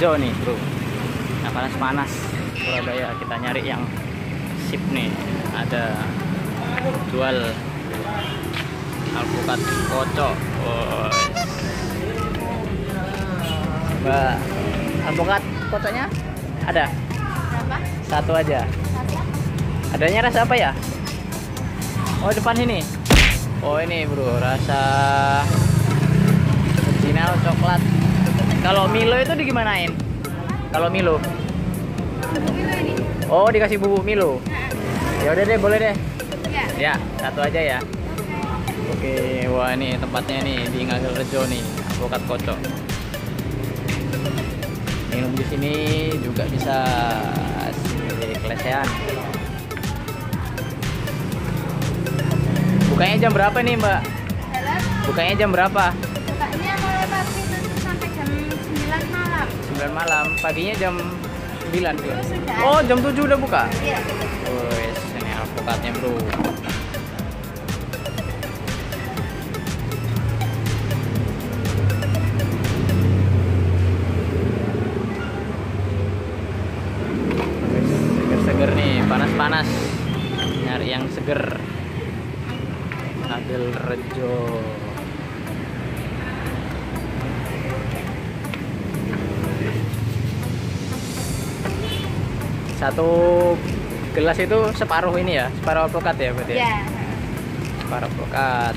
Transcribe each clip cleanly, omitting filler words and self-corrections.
Rejo nih bro. Nah, panas-panas Surabaya, kita nyari yang sip nih. Ada jual alpukat kocok. Mbak, alpukat kocoknya ada? Berapa? Satu aja. Adanya rasa apa ya? Oh, depan sini. Oh, ini bro, rasa original coklat. Kalau Milo itu digimanain? Kalau Milo? Oh, dikasih bubuk Milo. Ya udah deh, boleh deh. Ya, satu aja ya. Oke, wah ini tempatnya nih di Ngagel Rejo nih, alpukat kocok. Minum di sini juga bisa kelesehan. Bukanya jam berapa nih Mbak? Bukanya jam berapa? Bukanya mulai pagi sampai jam 9 malam. 9 malam, paginya jam 9 ya? Sudah. Oh, jam 7 udah buka? Iya. Wes, ini alpukatnya bro. Seger-seger nih, panas-panas. Nyari yang seger. Ngagel Rejo. Satu gelas itu separuh ini ya, separuh alpukat ya berarti? Iya. Separuh alpukat.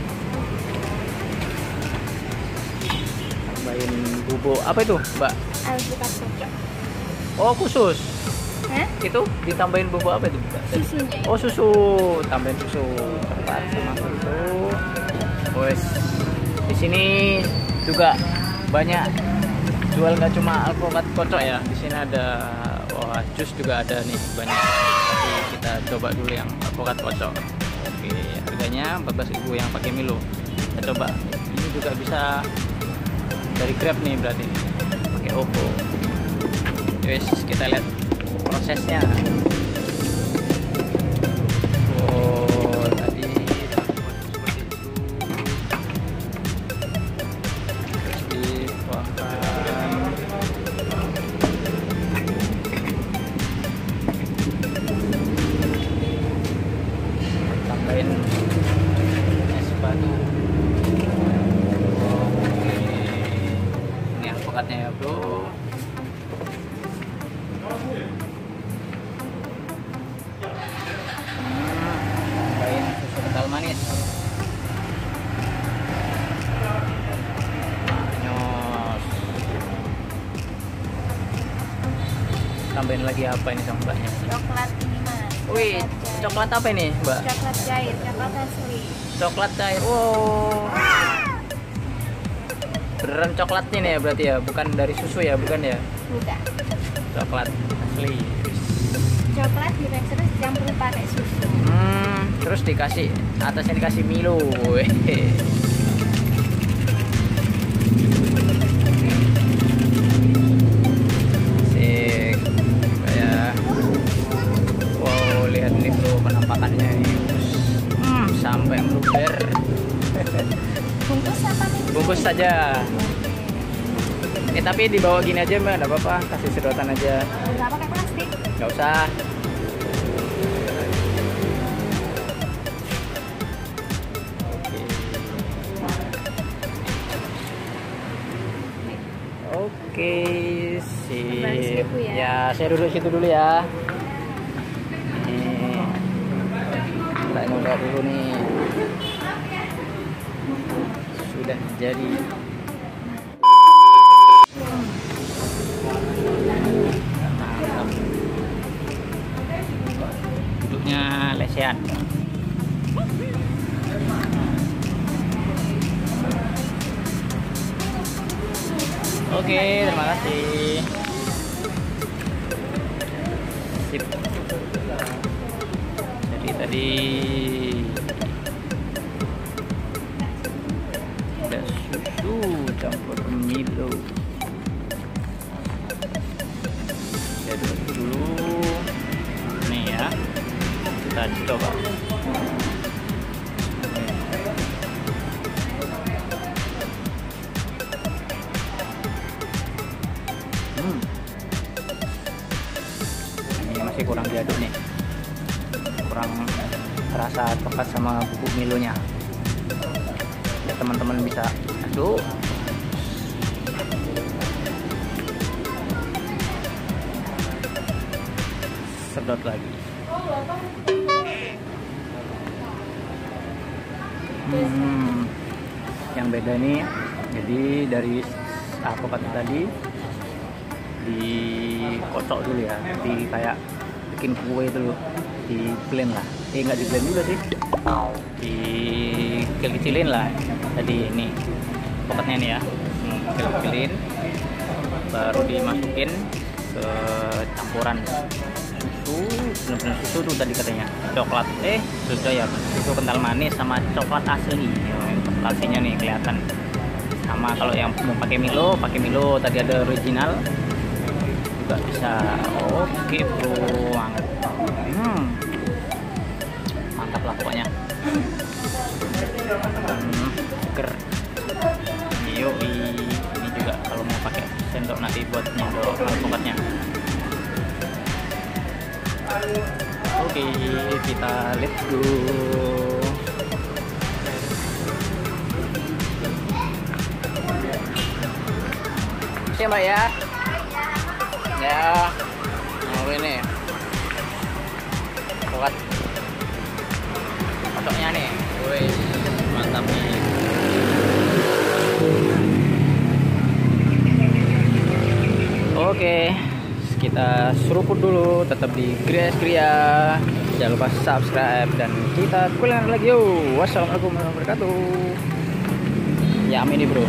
Tambahin bubuk apa itu, Mbak? Alpukat kocok. Oh, khusus. Hah? Itu ditambahin bubuk apa itu, Mbak? Susunya. Oh, susu. Tambahin susu. Tepat sama susu. Wes. Di sini juga banyak jual, nggak cuma alpukat kocok ya. Di sini ada jus juga ada nih banyak. Tapi kita coba dulu yang alpukat kocok. Oke, harganya 14.000 yang pakai Milo. Kita coba. Ini juga bisa dari Grab nih berarti. Pakai OVO. Wes, kita lihat prosesnya. Oh, tadi seperti itu. Terus dituangkan. Tambahin es batu. Oke, ini alpukatnya ya bro. Tambahin susu kental manis. Nyos. Tambahin lagi apa ini sama mbaknya? Coklat ini mas. Wih, coklat apa ini mbak? Coklat cair, coklat asli. Coklat cair. Wow. Beneran coklat ini ya berarti ya, bukan dari susu ya, bukan ya? Bukan. Coklat asli. Coklat terus campur pakai susu. Terus dikasih atasnya dikasih Milo. Weh. Asik. Kayak wow, lihat nih bro penampakannya ini. Sampai meluber. Bungkus apa nih? Bungkus saja. Tapi dibawa gini aja mbak, nggak apa-apa, kasih sedotan aja. Nggak pakai plastik? Nggak usah. Oke, sip. Ya, saya duduk situ dulu ya. Nih, kita ngeliat dulu nih. Sudah jadi. Duduknya lesehan. Oke, terima kasih. Sip. Jadi tadi ada susu campur Milo. Saya duduk dulu. Nih ya. Kita coba. masih kurang diaduk nih, kurang terasa coklat sama bubuk milonya. Ya teman-teman bisa aduk. Sedot lagi. Yang beda nih, jadi dari alpukat tadi dikocok dulu ya, di kayak bikin kue dulu, di blend lah, nggak di blend juga sih, di kecil-kecilin lah. Tadi ini alpukatnya nih ya, kecil-kecilin, baru dimasukin ke campuran susu, bener-bener susu tuh tadi katanya coklat, sudah ya, susu kental manis sama coklat asli. Aslinya nih kelihatan. Sama kalau yang mau pakai Milo tadi ada original juga bisa. Oke bro, mantap lah pokoknya. Seger. Yuk, ini juga kalau mau pakai sendok nanti buat nyendok alpukatnya. Oke, kita let's go. Oke mbak ya. Ya, mau ini buat kocoknya nih. Wih, mantap nih. Oke, kita seruput dulu, tetap di Gres Kria. Jangan lupa subscribe dan kita kuliner lagi yuk. Wassalamualaikum warahmatullahi wabarakatuh. Ya amin nih bro.